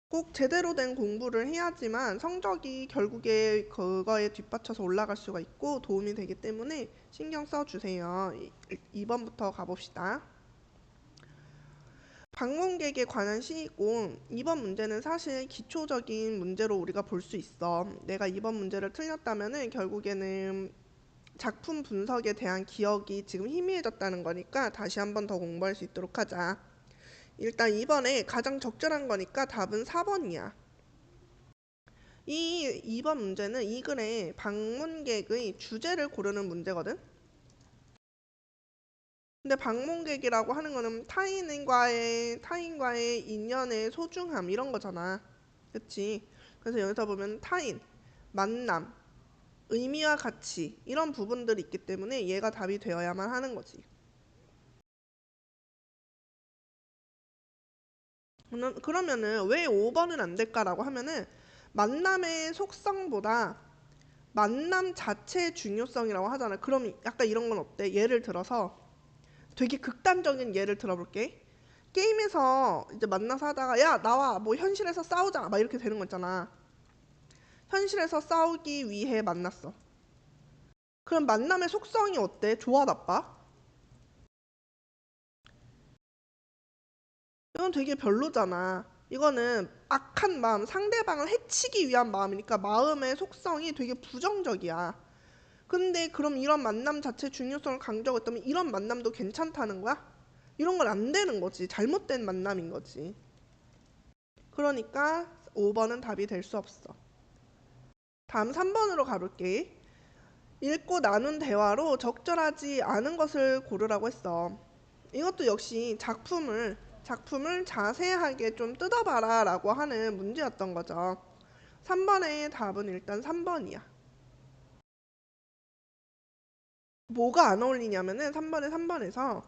꼭 제대로 된 공부를 해야지만 성적이 결국에 그거에 뒷받쳐서 올라갈 수가 있고 도움이 되기 때문에 신경 써주세요. 2번부터 가봅시다. 방문객에 관한 시이고 2번 문제는 사실 기초적인 문제로 우리가 볼 수 있어. 내가 2번 문제를 틀렸다면은 결국에는 작품 분석에 대한 기억이 지금 희미해졌다는 거니까 다시 한 번 더 공부할 수 있도록 하자. 일단 2번에 가장 적절한 거니까 답은 4번이야. 이 2번 문제는 이 글의 방문객의 주제를 고르는 문제거든. 근데 방문객이라고 하는 거는 타인과의 인연의 소중함 이런 거잖아. 그치? 그래서 여기서 보면 타인, 만남, 의미와 가치 이런 부분들이 있기 때문에 얘가 답이 되어야만 하는 거지. 그러면은 왜 5번은 안 될까라고 하면은 만남의 속성보다 만남 자체의 중요성이라고 하잖아. 그럼 약간 이런 건 어때? 예를 들어서 되게 극단적인 예를 들어볼게. 게임에서 이제 만나서 하다가 야 나와 뭐 현실에서 싸우자 막 이렇게 되는 거 있잖아. 현실에서 싸우기 위해 만났어. 그럼 만남의 속성이 어때? 좋아 나빠? 이건 되게 별로잖아. 이거는 악한 마음, 상대방을 해치기 위한 마음이니까 마음의 속성이 되게 부정적이야. 근데 그럼 이런 만남 자체 중요성을 강조하고 있다면 이런 만남도 괜찮다는 거야? 이런 건 안 되는 거지. 잘못된 만남인 거지. 그러니까 5번은 답이 될 수 없어. 다음 3번으로 가볼게. 읽고 나눈 대화로 적절하지 않은 것을 고르라고 했어. 이것도 역시 작품을 자세하게 좀 뜯어봐라 라고 하는 문제였던 거죠. 3번의 답은 일단 3번이야. 뭐가 안 어울리냐면은 3번에서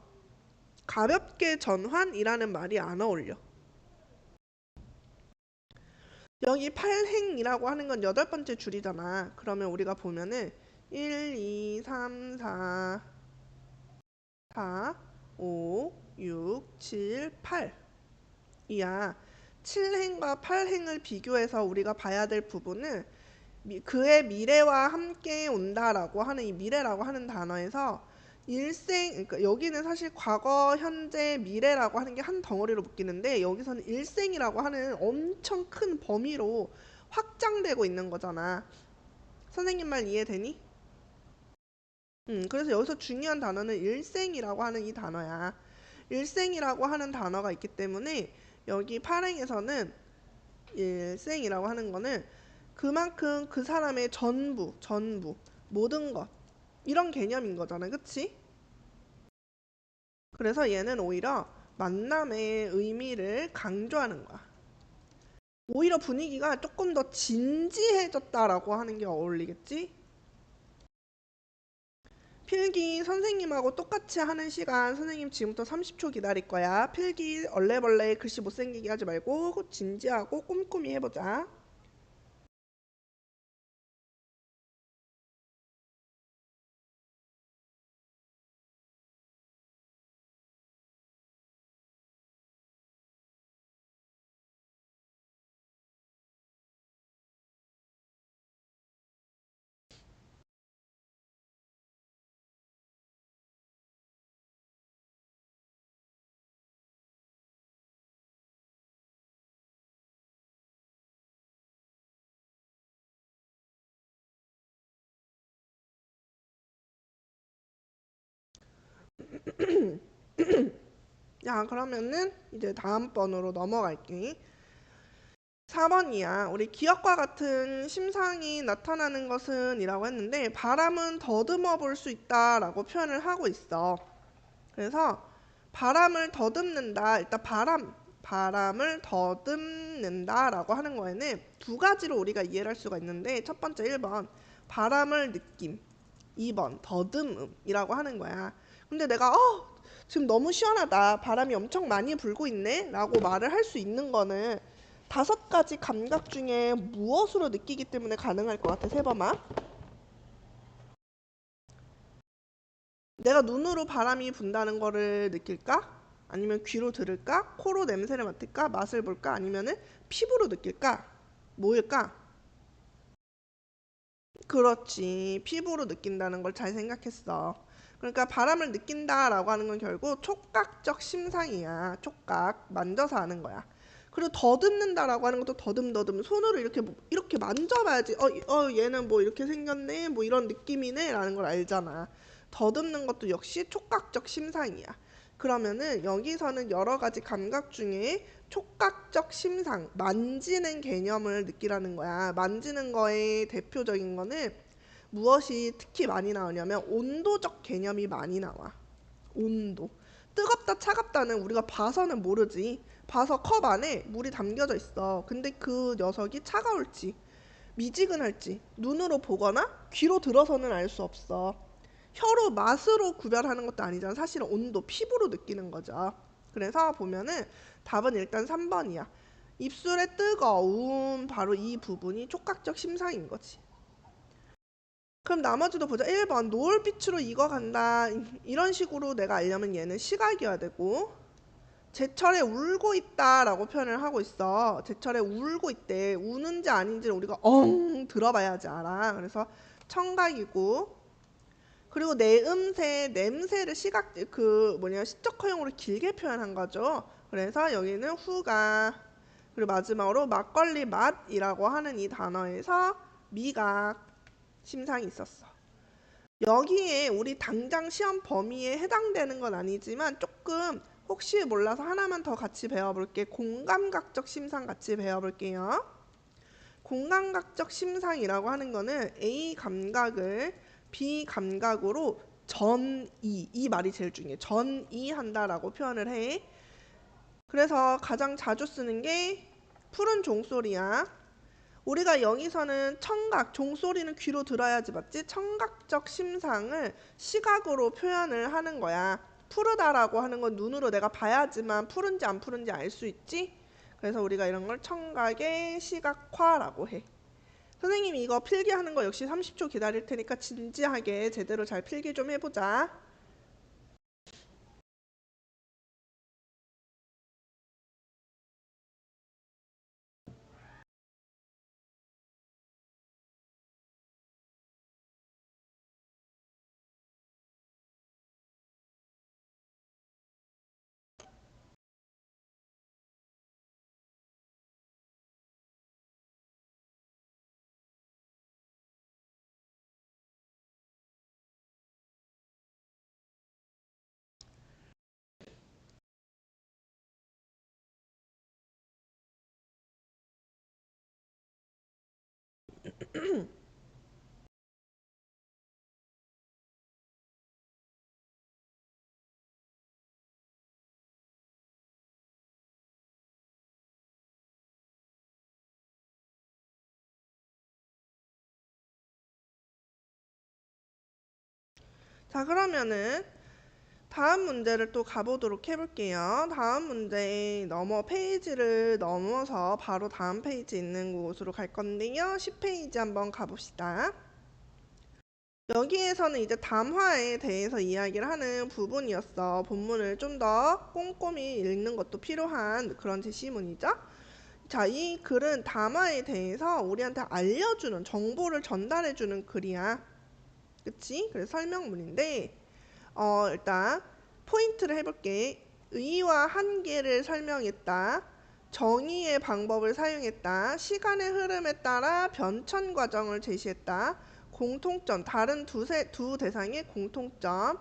가볍게 전환이라는 말이 안 어울려. 여기 팔행이라고 하는 건 여덟 번째 줄이잖아. 그러면 우리가 보면은 1, 2, 3, 4, 5, 6, 7, 8 이야. 7행과 8행을 비교해서 우리가 봐야 될 부분은 그의 미래와 함께 온다라고 하는 이 미래라고 하는 단어에서 그러니까 여기는 사실 과거, 현재, 미래라고 하는 게 한 덩어리로 묶이는데 여기서는 일생이라고 하는 엄청 큰 범위로 확장되고 있는 거잖아. 선생님 말 이해되니? 그래서 여기서 중요한 단어는 일생이라고 하는 이 단어야. 일생이라고 하는 단어가 있기 때문에 여기 파랭에서는 일생이라고 하는 거는 그만큼 그 사람의 전부, 모든 것 이런 개념인 거잖아. 그치? 그래서 얘는 오히려 만남의 의미를 강조하는 거야. 오히려 분위기가 조금 더 진지해졌다라고 하는 게 어울리겠지? 필기 선생님하고 똑같이 하는 시간 선생님 지금부터 30초 기다릴 거야. 필기 얼레벌레 글씨 못생기게 하지 말고 진지하고 꼼꼼히 해보자. 자, 그러면은 이제 다음 번으로 넘어갈게. 4번이야. 우리 기억과 같은 심상이 나타나는 것은 이라고 했는데 바람은 더듬어 볼 수 있다라고 표현을 하고 있어. 그래서 바람을 더듬는다. 일단 바람을 더듬는다라고 하는 거에는 두 가지로 우리가 이해를 할 수가 있는데 첫 번째 1번 바람을 느낌 2번 더듬음이라고 하는 거야. 근데 내가 지금 너무 시원하다. 바람이 엄청 많이 불고 있네 라고 말을 할 수 있는 거는 다섯 가지 감각 중에 무엇으로 느끼기 때문에 가능할 것 같아? 세범아. 내가 눈으로 바람이 분다는 거를 느낄까? 아니면 귀로 들을까? 코로 냄새를 맡을까? 맛을 볼까? 아니면은 피부로 느낄까? 뭐일까? 그렇지. 피부로 느낀다는 걸 잘 생각했어. 그러니까 바람을 느낀다라고 하는 건 결국 촉각적 심상이야. 촉각. 만져서 하는 거야. 그리고 더듬는다라고 하는 것도 더듬더듬 손으로 이렇게 만져봐야지. 얘는 뭐 이렇게 생겼네. 뭐 이런 느낌이네라는 걸 알잖아. 더듬는 것도 역시 촉각적 심상이야. 그러면은 여기서는 여러 가지 감각 중에 촉각적 심상, 만지는 개념을 느끼라는 거야. 만지는 거의 대표적인 거는 무엇이 특히 많이 나오냐면 온도적 개념이 많이 나와. 온도. 뜨겁다 차갑다는 우리가 봐서는 모르지. 봐서 컵 안에 물이 담겨져 있어. 근데 그 녀석이 차가울지 미지근할지 눈으로 보거나 귀로 들어서는 알 수 없어. 혀로 맛으로 구별하는 것도 아니잖아. 사실은 온도, 피부로 느끼는 거죠. 그래서 보면은 답은 일단 3번이야. 입술의 뜨거움, 바로 이 부분이 촉각적 심상인 거지. 그럼 나머지도 보자. 1번 노을빛으로 익어간다. 이런 식으로 내가 알려면 얘는 시각이어야 되고, 제철에 울고 있다 라고 표현을 하고 있어. 제철에 울고 있대. 우는지 아닌지를 우리가 들어봐야지 알아. 그래서 청각이고, 그리고 내음새, 냄새를 시적 허용으로 길게 표현한 거죠. 그래서 여기는 후각. 그리고 마지막으로 막걸리 맛이라고 하는 이 단어에서 미각, 심상이 있었어. 여기에 우리 당장 시험 범위에 해당되는 건 아니지만 조금 혹시 몰라서 하나만 더 같이 배워볼게. 공감각적 심상 같이 배워볼게요. 공감각적 심상이라고 하는 거는 A 감각을 B 감각으로 전이, 이 말이 제일 중요해. 전이한다라고 표현을 해. 그래서 가장 자주 쓰는 게 푸른 종소리야. 우리가 여기서는 청각, 종소리는 귀로 들어야지 맞지? 청각적 심상을 시각으로 표현을 하는 거야. 푸르다라고 하는 건 눈으로 내가 봐야지만 푸른지 안 푸른지 알 수 있지? 그래서 우리가 이런 걸 청각의 시각화라고 해. 선생님이 이거 필기하는 거 역시 30초 기다릴 테니까 진지하게 제대로 잘 필기 좀 해보자. 자, 그러면은 다음 문제를 또 가보도록 해볼게요. 다음 문제 페이지를 넘어서 바로 다음 페이지 있는 곳으로 갈 건데요. 10페이지 한번 가봅시다. 여기에서는 이제 담화에 대해서 이야기를 하는 부분이었어. 본문을 좀 더 꼼꼼히 읽는 것도 필요한 그런 제시문이죠. 자, 이 글은 담화에 대해서 우리한테 알려주는, 정보를 전달해주는 글이야. 그치? 그래서 설명문인데, 일단 포인트를 해볼게. 의의와 한계를 설명했다. 정의의 방법을 사용했다. 시간의 흐름에 따라 변천 과정을 제시했다. 공통점, 다른 두 대상의 공통점,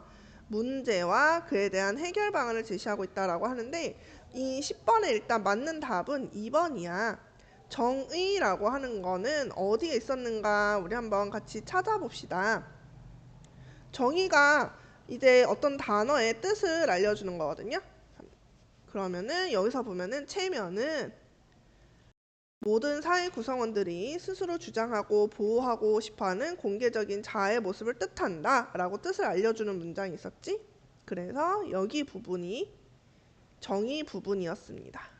문제와 그에 대한 해결 방안을 제시하고 있다라고 하는데 이 10번에 일단 맞는 답은 2번이야. 정의라고 하는 거는 어디에 있었는가 우리 한번 같이 찾아봅시다. 정의가 이제 어떤 단어의 뜻을 알려주는 거거든요. 그러면은 여기서 보면은 체면은 모든 사회 구성원들이 스스로 주장하고 보호하고 싶어하는 공개적인 자아의 모습을 뜻한다 라고 뜻을 알려주는 문장이 있었지. 그래서 여기 부분이 정의 부분이었습니다.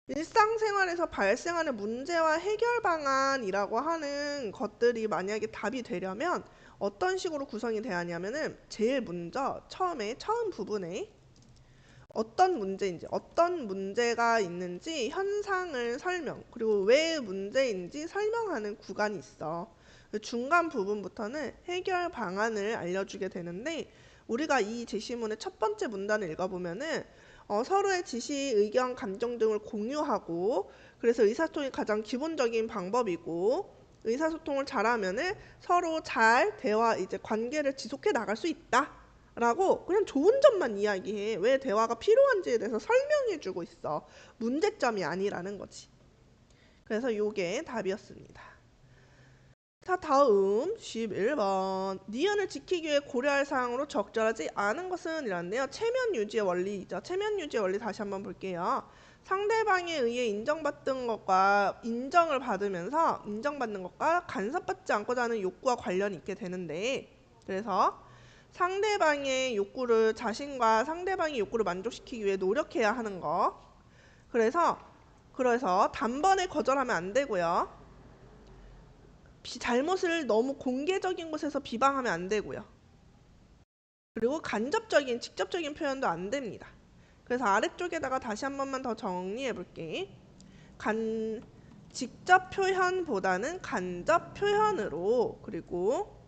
일상생활에서 발생하는 문제와 해결 방안이라고 하는 것들이 만약에 답이 되려면 어떤 식으로 구성이 돼야 하냐면은 제일 먼저 처음 부분에 어떤 문제인지, 어떤 문제가 있는지 현상을 설명, 그리고 왜 문제인지 설명하는 구간이 있어. 그 중간 부분부터는 해결 방안을 알려주게 되는데, 우리가 이 제시문의 첫 번째 문단을 읽어보면은 서로의 지시, 의견, 감정 등을 공유하고, 그래서 의사소통이 가장 기본적인 방법이고, 의사소통을 잘하면은 서로 잘 대화, 이제 관계를 지속해 나갈 수 있다. 라고 그냥 좋은 점만 이야기해. 왜 대화가 필요한지에 대해서 설명해주고 있어. 문제점이 아니라는 거지. 그래서 요게 답이었습니다. 자, 다음 11번. 니은을 지키기 위해 고려할 사항으로 적절하지 않은 것은 이란데요. 체면 유지의 원리이죠. 체면 유지의 원리 다시 한번 볼게요. 상대방에 의해 인정받는 것과 인정을 받으면서 인정받는 것과 간섭받지 않고자 하는 욕구와 관련이 있게 되는데, 그래서 상대방의 욕구를, 자신과 상대방의 욕구를 만족시키기 위해 노력해야 하는 거. 그래서 단번에 거절하면 안 되고요. 잘못을 너무 공개적인 곳에서 비방하면 안 되고요. 그리고 간접적인, 직접적인 표현도 안 됩니다. 그래서 아래쪽에다가 다시 한 번만 더 정리해 볼게. 직접 표현보다는 간접 표현으로, 그리고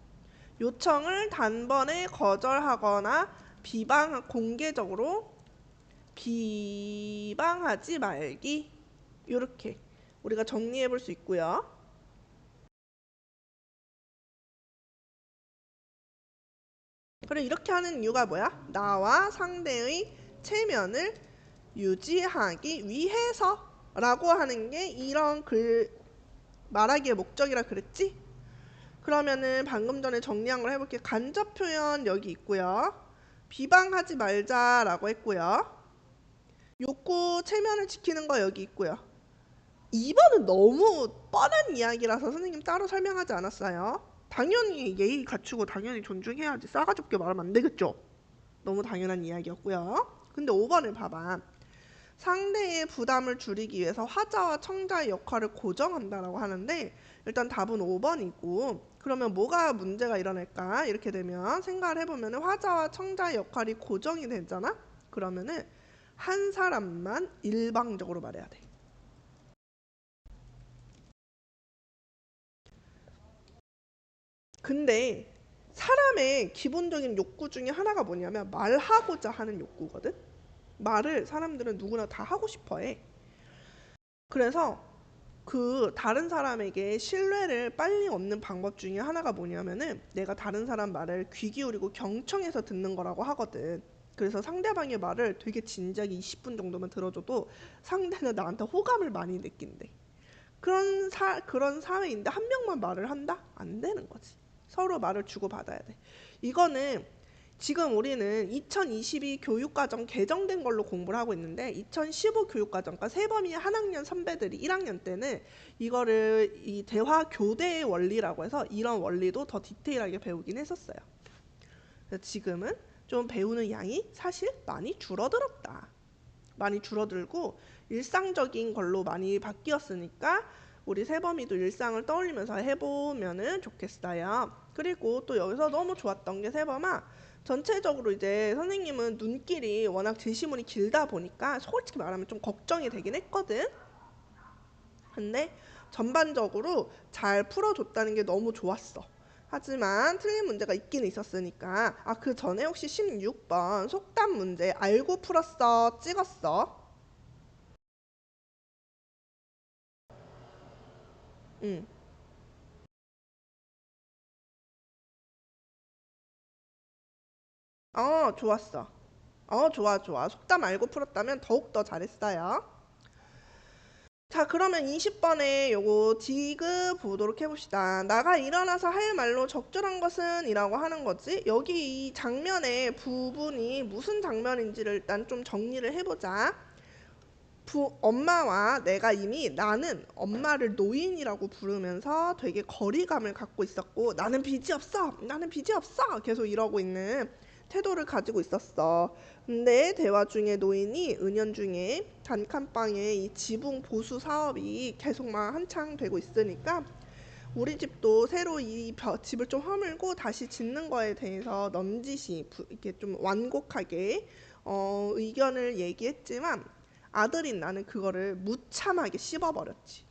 요청을 단번에 거절하거나 공개적으로 비방하지 말기. 이렇게 우리가 정리해 볼 수 있고요. 그리고 이렇게 하는 이유가 뭐야? 나와 상대의 체면을 유지하기 위해서 라고 하는 게 이런 글 말하기의 목적이라 그랬지? 그러면은 방금 전에 정리한 걸 해볼게요. 간접 표현 여기 있고요. 비방하지 말자라고 했고요. 욕구 체면을 지키는 거 여기 있고요. 2번은 너무 뻔한 이야기라서 선생님 따로 설명하지 않았어요. 당연히 예의 갖추고 당연히 존중해야지. 싸가지 없게 말하면 안 되겠죠. 너무 당연한 이야기였고요. 근데 5번을 봐봐. 상대의 부담을 줄이기 위해서 화자와 청자의 역할을 고정한다라고 하는데, 일단 답은 5번이고, 그러면 뭐가 문제가 일어날까? 이렇게 되면 생각을 해보면 화자와 청자의 역할이 고정이 되잖아? 그러면은 한 사람만 일방적으로 말해야 돼. 근데 사람의 기본적인 욕구 중에 하나가 뭐냐면 말하고자 하는 욕구거든? 말을 사람들은 누구나 다 하고 싶어 해. 그래서 그 다른 사람에게 신뢰를 빨리 얻는 방법 중에 하나가 뭐냐면은 내가 다른 사람 말을 귀 기울이고 경청해서 듣는 거라고 하거든. 그래서 상대방의 말을 되게 진지하게 20분 정도만 들어줘도 상대는 나한테 호감을 많이 느낀대. 그런 사회인데 한 명만 말을 한다? 안 되는 거지. 서로 말을 주고받아야 돼. 이거는 지금 우리는 2022 교육과정 개정된 걸로 공부를 하고 있는데 2015 교육과정과 세범위 한 학년 선배들이 1학년 때는 이거를 이 대화 교대의 원리라고 해서 이런 원리도 더 디테일하게 배우긴 했었어요. 그래서 지금은 좀 배우는 양이 사실 많이 줄어들었다. 많이 줄어들고 일상적인 걸로 많이 바뀌었으니까 우리 세범이도 일상을 떠올리면서 해보면은 좋겠어요. 그리고 또 여기서 너무 좋았던 게 세범아, 전체적으로 이제 선생님은 눈길이 워낙 제시문이 길다 보니까 솔직히 말하면 좀 걱정이 되긴 했거든. 근데 전반적으로 잘 풀어줬다는 게 너무 좋았어. 하지만 틀린 문제가 있긴 있었으니까. 그 전에 혹시 16번 속담 문제 알고 풀었어? 찍었어? 응. 좋았어. 좋아, 좋아. 속담 알고 풀었다면 더욱더 잘했어요. 자, 그러면 20번에 요거 디귿 보도록 해봅시다. 나가 일어나서 할 말로 적절한 것은 이라고 하는 거지. 여기 이 장면의 부분이 무슨 장면인지를 일단 좀 정리를 해보자. 엄마와 내가 이미 나는 엄마를 노인이라고 부르면서 되게 거리감을 갖고 있었고, 나는 빚이 없어, 나는 빚이 없어 계속 이러고 있는 태도를 가지고 있었어. 근데 대화 중에 노인이 은연중에 단칸방에 이 지붕 보수 사업이 계속 막 한창 되고 있으니까 우리 집도 새로 집을 좀 허물고 다시 짓는 거에 대해서 넌지시 이렇게 좀 완곡하게 의견을 얘기했지만 아들인 나는 그거를 무참하게 씹어버렸지.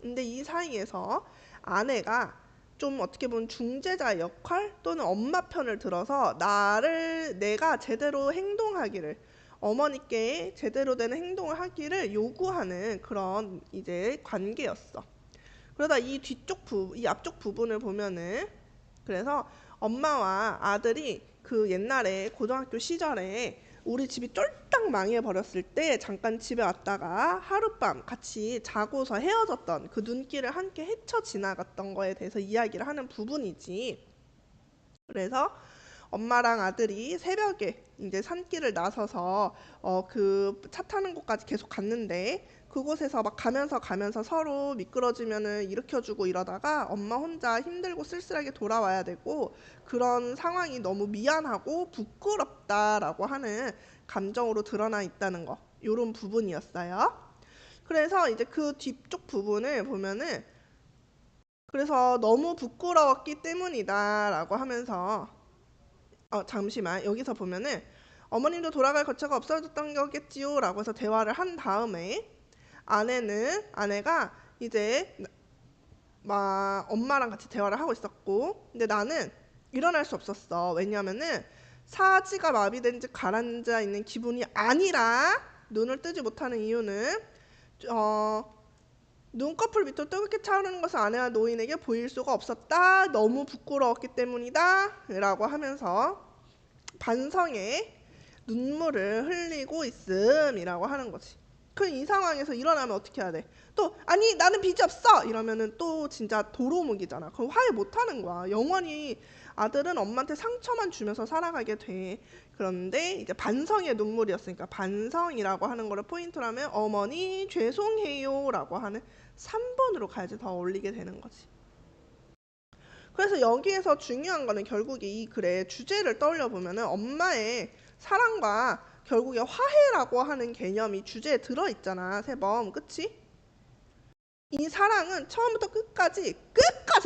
근데 이 사이에서 아내가 좀 어떻게 보면 중재자 역할 또는 엄마 편을 들어서 내가 제대로 행동하기를, 어머니께 제대로 된 행동을 하기를 요구하는 그런 이제 관계였어. 그러다 이 앞쪽 부분을 보면은, 그래서 엄마와 아들이 그 옛날에 고등학교 시절에 우리 집이 쫄딱 망해버렸을 때 잠깐 집에 왔다가 하룻밤 같이 자고서 헤어졌던 그 눈길을 함께 헤쳐 지나갔던 거에 대해서 이야기를 하는 부분이지. 그래서 엄마랑 아들이 새벽에 이제 산길을 나서서 그 차 타는 곳까지 계속 갔는데, 그곳에서 막 가면서 서로 미끄러지면은 일으켜주고 이러다가 엄마 혼자 힘들고 쓸쓸하게 돌아와야 되고, 그런 상황이 너무 미안하고 부끄럽다라고 하는 감정으로 드러나 있다는 거, 요런 부분이었어요. 그래서 이제 그 뒤쪽 부분을 보면은, 그래서 너무 부끄러웠기 때문이다 라고 하면서, 잠시만, 여기서 보면은 어머님도 돌아갈 거처가 없어졌던 거겠지요 라고 해서 대화를 한 다음에, 아내가 이제 막 엄마랑 같이 대화를 하고 있었고, 근데 나는 일어날 수 없었어. 왜냐면은 사지가 마비된 듯 가라앉아 있는 기분이 아니라, 눈을 뜨지 못하는 이유는 눈꺼풀 밑으로 뜨겁게 차오르는 것을 아내와 노인에게 보일 수가 없었다. 너무 부끄러웠기 때문이다. 라고 하면서 반성의 눈물을 흘리고 있음이라고 하는 거지. 그럼 이 상황에서 일어나면 어떻게 해야 돼? 또 아니 나는 빚이 없어 이러면은 또 진짜 도루묵이잖아. 그럼 화해 못하는 거야. 영원히 아들은 엄마한테 상처만 주면서 살아가게 돼. 그런데 이제 반성의 눈물이었으니까 반성이라고 하는 거를 포인트로 하면 어머니 죄송해요 라고 하는 3번으로 가야지 더 어울리게 되는 거지. 그래서 여기에서 중요한 거는 결국에 이 글의 주제를 떠올려 보면은 엄마의 사랑과 결국에 화해라고 하는 개념이 주제에 들어있잖아. 세범, 그치? 이 사랑은 처음부터 끝까지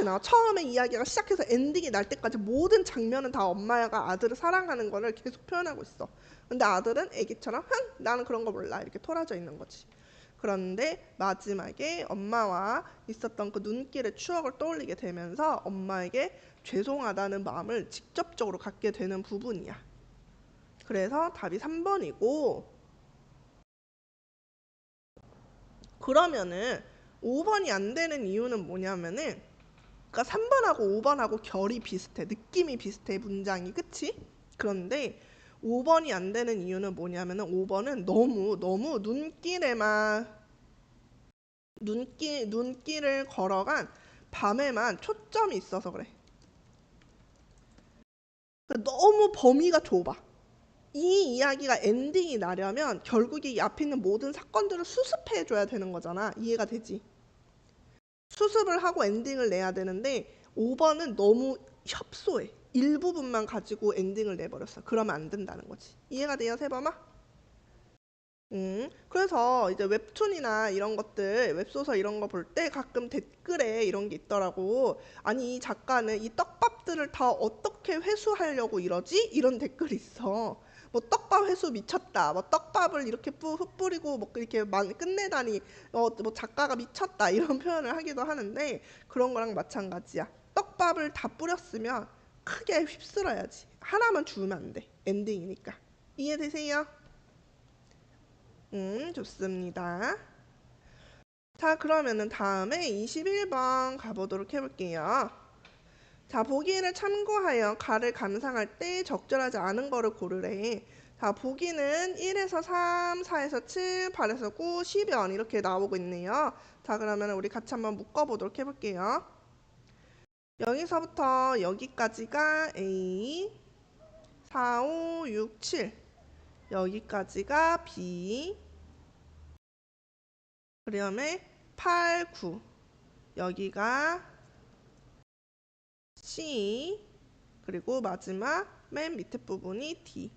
나와. 처음에 이야기가 시작해서 엔딩이 날 때까지 모든 장면은 다 엄마가 아들을 사랑하는 거를 계속 표현하고 있어. 근데 아들은 애기처럼 나는 그런 거 몰라 이렇게 토라져 있는 거지. 그런데 마지막에 엄마와 있었던 그 눈길의 추억을 떠올리게 되면서 엄마에게 죄송하다는 마음을 직접적으로 갖게 되는 부분이야. 그래서 답이 3번이고, 그러면은 5번이 안 되는 이유는 뭐냐면은, 그러니까 3번하고 5번하고 결이 비슷해. 느낌이 비슷해, 문장이. 그치? 그런데 5번이 안 되는 이유는 뭐냐면은 5번은 너무 눈길을 걸어간 밤에만 초점이 있어서 그래. 너무 범위가 좁아. 이 이야기가 엔딩이 나려면 결국에 이 앞에 있는 모든 사건들을 수습해줘야 되는 거잖아. 이해가 되지? 수습을 하고 엔딩을 내야 되는데 5번은 너무 협소해. 일부분만 가지고 엔딩을 내버렸어. 그러면 안 된다는 거지. 이해가 돼요, 세범아? 그래서 이제 웹툰이나 이런 것들, 웹소설 이런 거 볼 때 가끔 댓글에 이런 게 있더라고. 아니, 이 작가는 이 떡밥들을 다 어떻게 회수하려고 이러지? 이런 댓글이 있어. 뭐 떡밥 회수 미쳤다. 뭐 떡밥을 이렇게 흩뿌리고 뭐 이렇게 끝내다니. 뭐 작가가 미쳤다. 이런 표현을 하기도 하는데 그런 거랑 마찬가지야. 떡밥을 다 뿌렸으면 크게 휩쓸어야지. 하나만 주우면 안 돼. 엔딩이니까. 이해되세요? 좋습니다. 자, 그러면은 다음에 21번 가보도록 해볼게요. 자, 보기를 참고하여 가를 감상할 때 적절하지 않은 거를 고르래. 자, 보기는 1에서 3, 4에서 7, 8에서 9, 10연 이렇게 나오고 있네요. 자, 그러면 우리 같이 한번 묶어보도록 해볼게요. 여기서부터 여기까지가 A, 4, 5, 6, 7. 여기까지가 B, 그 다음에 8, 9. 여기가 C, 그리고 마지막 맨 밑에 부분이 D.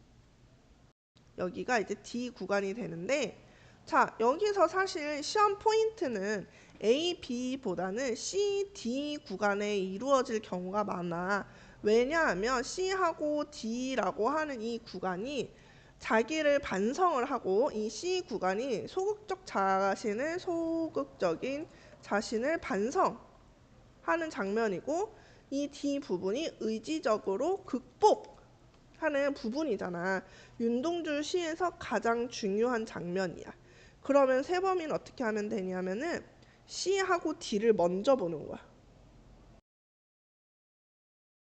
여기가 이제 D 구간이 되는데, 자, 여기서 사실 시험 포인트는 A, B보다는 C, D 구간에 이루어질 경우가 많아. 왜냐하면 C하고 D라고 하는 이 구간이 자기를 반성을 하고 이 C 구간이 소극적인 자신을 반성하는 장면이고 이 D 부분이 의지적으로 극복하는 부분이잖아. 윤동주 시에서 가장 중요한 장면이야. 그러면 세범이는 어떻게 하면 되냐면은 C하고 D를 먼저 보는 거야.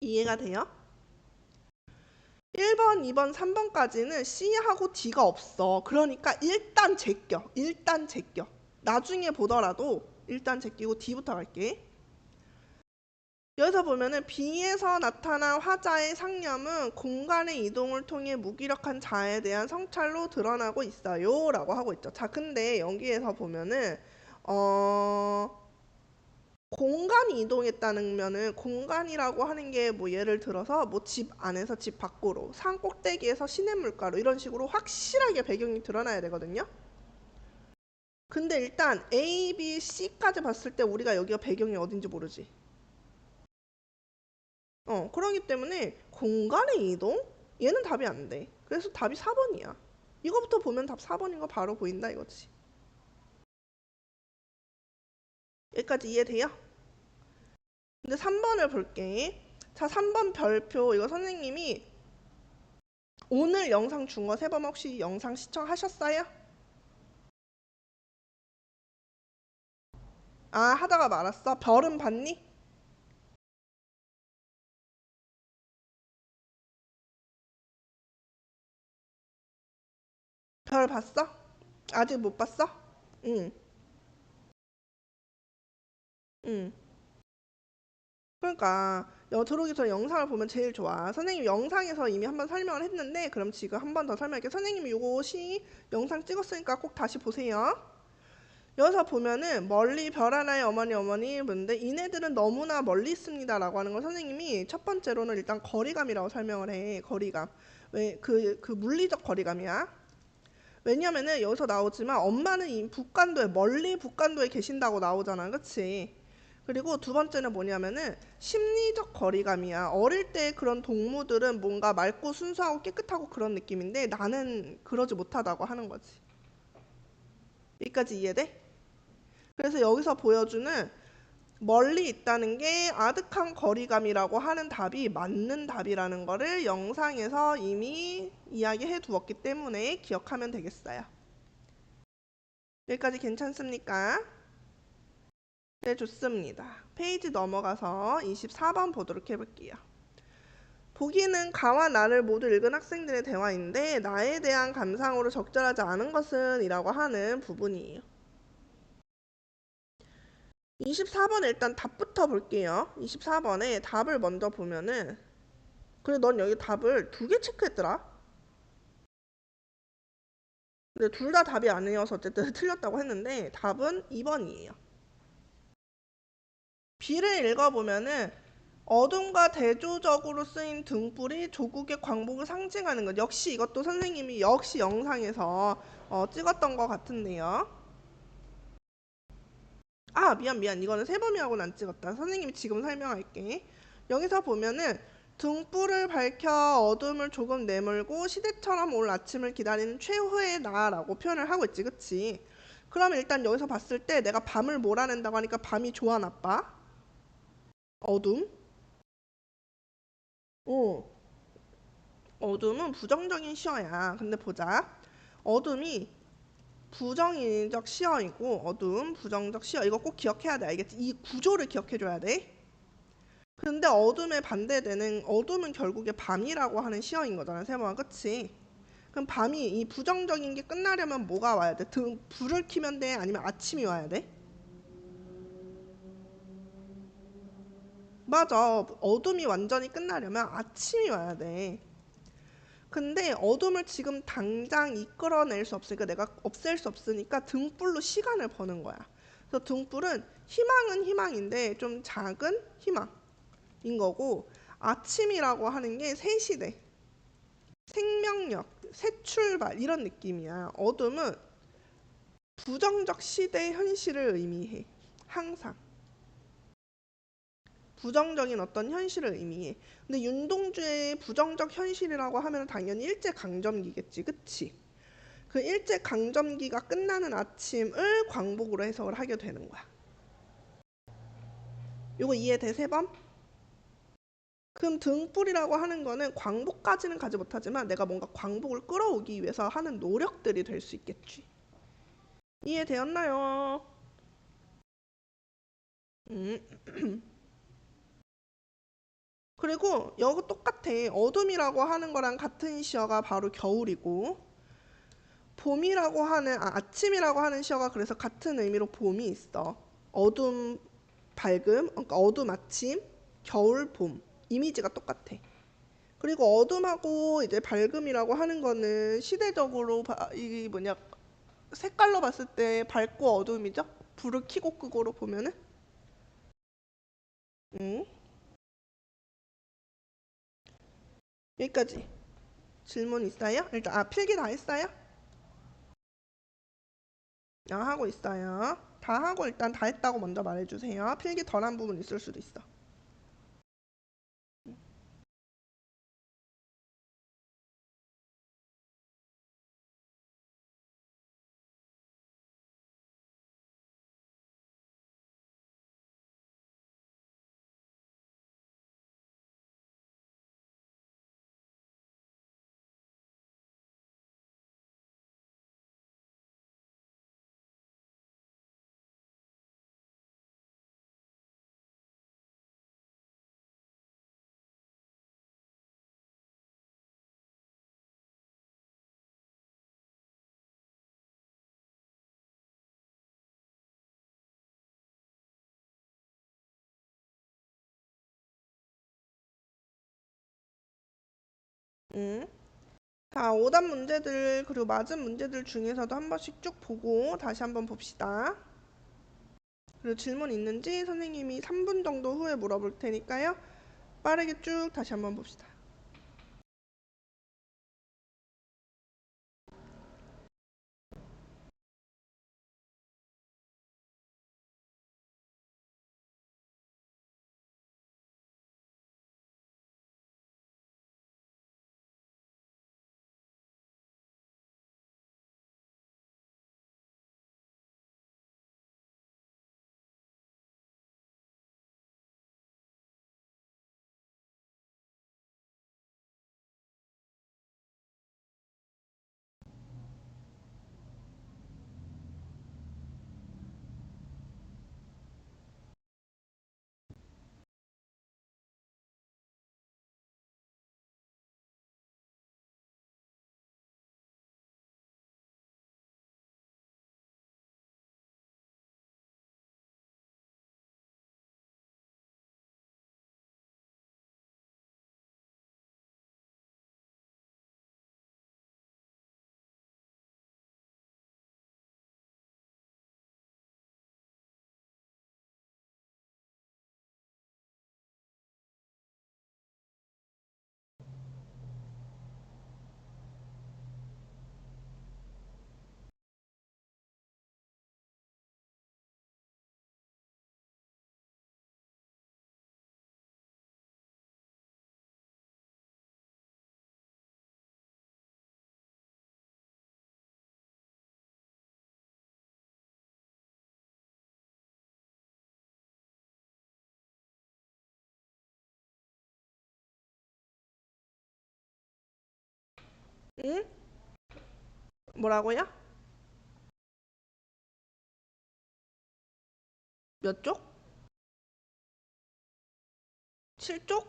이해가 돼요? 1번, 2번, 3번까지는 C하고 D가 없어. 그러니까 일단 제껴. 나중에 보더라도 일단 제끼고 D부터 갈게. 여기서 보면은 B에서 나타난 화자의 상념은 공간의 이동을 통해 무기력한 자에 대한 성찰로 드러나고 있어요 라고 하고 있죠. 자, 근데 여기에서 보면은 공간이 이동했다는 면은 공간이라고 하는 게 뭐 예를 들어서 뭐 집 안에서 집 밖으로 산 꼭대기에서 시냇물가로 이런 식으로 확실하게 배경이 드러나야 되거든요. 근데 일단 A, B, C까지 봤을 때 우리가 여기가 배경이 어딘지 모르지. 그러기 때문에 공간의 이동? 얘는 답이 안 돼. 그래서 답이 4번이야. 이거부터 보면 답 4번인 거 바로 보인다 이거지. 여기까지 이해돼요? 근데 3번을 볼게. 자, 3번 별표 이거 선생님이 오늘 영상 준 거 세범 혹시 영상 시청하셨어요? 아, 하다가 말았어? 별은 봤니? 별 봤어? 아직 못 봤어? 응, 응. 그러니까 들어오기 전에 영상을 보면 제일 좋아. 선생님 영상에서 이미 한번 설명을 했는데 그럼 지금 한 번 더 설명할게. 선생님이 요것이 영상 찍었으니까 꼭 다시 보세요. 여기서 보면은 멀리 별 하나의 어머니 문데 이네들은 너무나 멀리 있습니다 라고 하는 걸 선생님이 첫 번째로는 일단 거리감이라고 설명을 해. 거리감. 왜 그 물리적 거리감이야. 왜냐면은 여기서 나오지만 엄마는 이 북간도에 멀리 북간도에 계신다고 나오잖아. 그치? 그리고 두 번째는 뭐냐면은 심리적 거리감이야. 어릴 때 그런 동무들은 뭔가 맑고 순수하고 깨끗하고 그런 느낌인데 나는 그러지 못하다고 하는 거지. 여기까지 이해돼? 그래서 여기서 보여주는 멀리 있다는 게 아득한 거리감이라고 하는 답이 맞는 답이라는 거를 영상에서 이미 이야기해 두었기 때문에 기억하면 되겠어요. 여기까지 괜찮습니까? 네, 좋습니다. 페이지 넘어가서 24번 보도록 해볼게요. 보기는 가와 나를 모두 읽은 학생들의 대화인데 나에 대한 감상으로 적절하지 않은 것은 이라고 하는 부분이에요. 24번에 일단 답부터 볼게요. 24번에 답을 먼저 보면은 그래 넌 여기 답을 2개 체크했더라. 근데 둘 다 답이 아니어서 어쨌든 틀렸다고 했는데 답은 2번이에요. B를 읽어보면은 어둠과 대조적으로 쓰인 등불이 조국의 광복을 상징하는 것. 역시 이것도 선생님이 역시 영상에서 찍었던 것 같은데요. 아, 미안. 이거는 세범이하고는 안 찍었다. 선생님이 지금 설명할게. 여기서 보면은 등불을 밝혀 어둠을 조금 내몰고 시대처럼 올 아침을 기다리는 최후의 나라고 표현을 하고 있지. 그치? 그러면 일단 여기서 봤을 때 내가 밤을 몰아낸다고 하니까 밤이 좋아 나빠? 어둠? 어. 어둠은 부정적인 시어야. 근데 보자. 어둠이 부정적 시어이고 어둠, 부정적 시어. 이거 꼭 기억해야 돼. 알겠지? 이 구조를 기억해줘야 돼. 근데 어둠에 반대되는 어둠은 결국에 밤이라고 하는 시어인 거잖아. 세모아, 그치? 그럼 밤이 이 부정적인 게 끝나려면 뭐가 와야 돼? 불을 켜면 돼? 아니면 아침이 와야 돼? 맞아. 어둠이 완전히 끝나려면 아침이 와야 돼. 근데 어둠을 지금 당장 이끌어낼 수 없으니까 내가 없앨 수 없으니까 등불로 시간을 버는 거야. 그래서 등불은 희망은 희망인데 좀 작은 희망인 거고 아침이라고 하는 게 새 시대, 생명력, 새 출발 이런 느낌이야. 어둠은 부정적 시대의 현실을 의미해. 항상. 부정적인 어떤 현실을 의미해. 근데 윤동주의 부정적 현실이라고 하면 당연히 일제강점기겠지, 그치? 그 일제강점기가 끝나는 아침을 광복으로 해석을 하게 되는 거야. 요거 이해돼, 세범? 그럼 등불이라고 하는 거는 광복까지는 가지 못하지만 내가 뭔가 광복을 끌어오기 위해서 하는 노력들이 될 수 있겠지. 이해되었나요? 음. 그리고 여기 똑같아. 어둠이라고 하는 거랑 같은 시어가 바로 겨울이고, 봄이라고 하는 아침이라고 하는 시어가 그래서 같은 의미로 봄이 있어. 어둠 밝음, 그러니까 어둠 아침, 겨울 봄. 이미지가 똑같아. 그리고 어둠하고 이제 밝음이라고 하는 거는 시대적으로 이 뭐냐 색깔로 봤을 때 밝고 어둠이죠. 불을 켜고 끄고로 보면은. 음. 여기까지 질문 있어요? 일단 필기 다 했어요? 하고 있어요. 다 하고 일단 다 했다고 먼저 말해주세요. 필기 덜한 부분 있을 수도 있어. 응? 자, 오답 문제들 그리고 맞은 문제들 중에서도 한 번씩 쭉 보고 다시 한번 봅시다. 그리고 질문 있는지 선생님이 3분 정도 후에 물어볼 테니까요. 빠르게 쭉 다시 한번 봅시다. 응? 뭐라고요? 몇 쪽? 7쪽?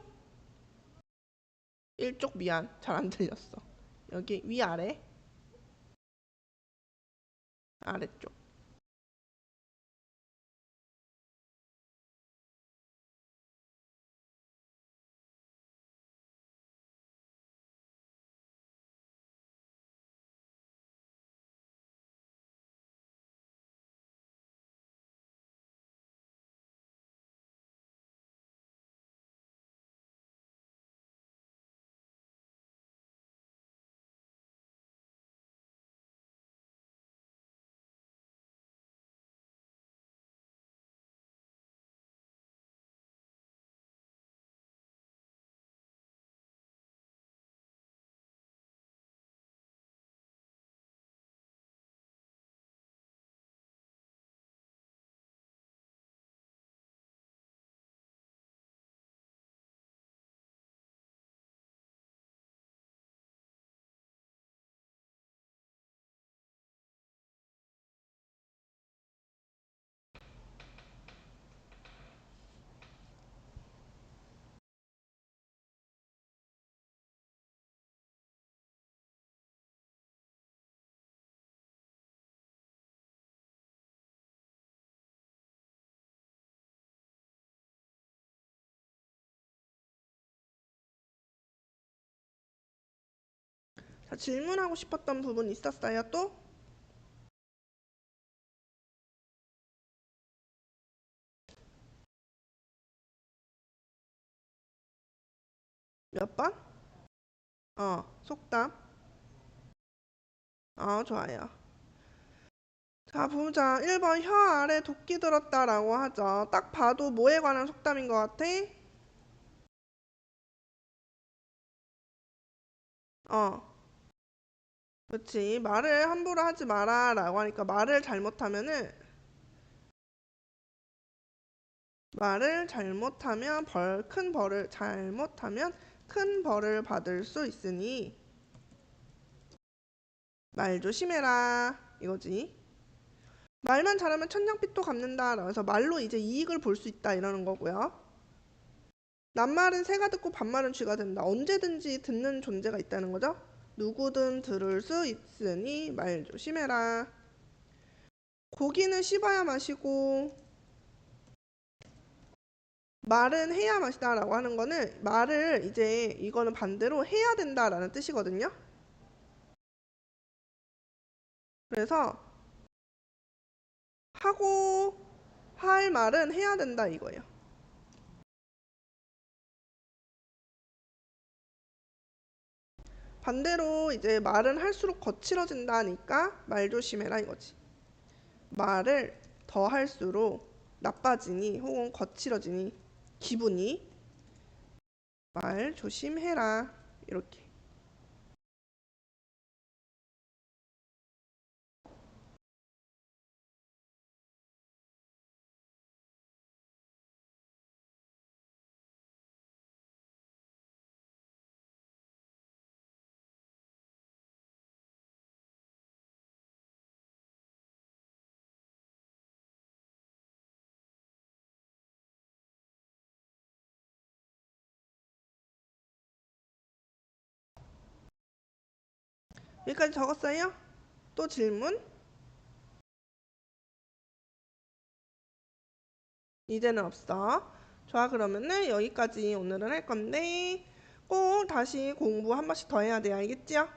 1쪽 미안. 잘 안 들렸어. 여기 위아래? 아래쪽. 자, 질문하고 싶었던 부분 있었어요 또? 몇 번? 속담. 좋아요. 자, 보자. 1번 혀 아래 도끼 들었다라고 하죠. 딱 봐도 뭐에 관한 속담인 것 같아? 어, 그렇지. 말을 함부로 하지 마라 라고 하니까 말을 잘못하면 잘못하면 큰 벌을 받을 수 있으니 말 조심해라 이거지. 말만 잘하면 천냥빚도 갚는다. 그래서 말로 이제 이익을 볼 수 있다 이러는 거고요. 낱말은 새가 듣고 반말은 쥐가 된다. 언제든지 듣는 존재가 있다는 거죠. 누구든 들을 수 있으니 말 조심해라. 고기는 씹어야 마시고 말은 해야 마시다라고 하는 거는 말을 이제 이거는 반대로 해야 된다라는 뜻이거든요. 그래서 하고 할 말은 해야 된다 이거예요. 반대로 이제 말은 할수록 거칠어진다니까 말 조심해라 이거지. 말을 더 할수록 나빠지니 혹은 거칠어지니 기분이 말 조심해라 이렇게. 여기까지 적었어요? 또 질문? 이제는 없어. 좋아, 그러면은 여기까지 오늘은 할 건데 꼭 다시 공부 한 번씩 더 해야 돼. 알겠죠?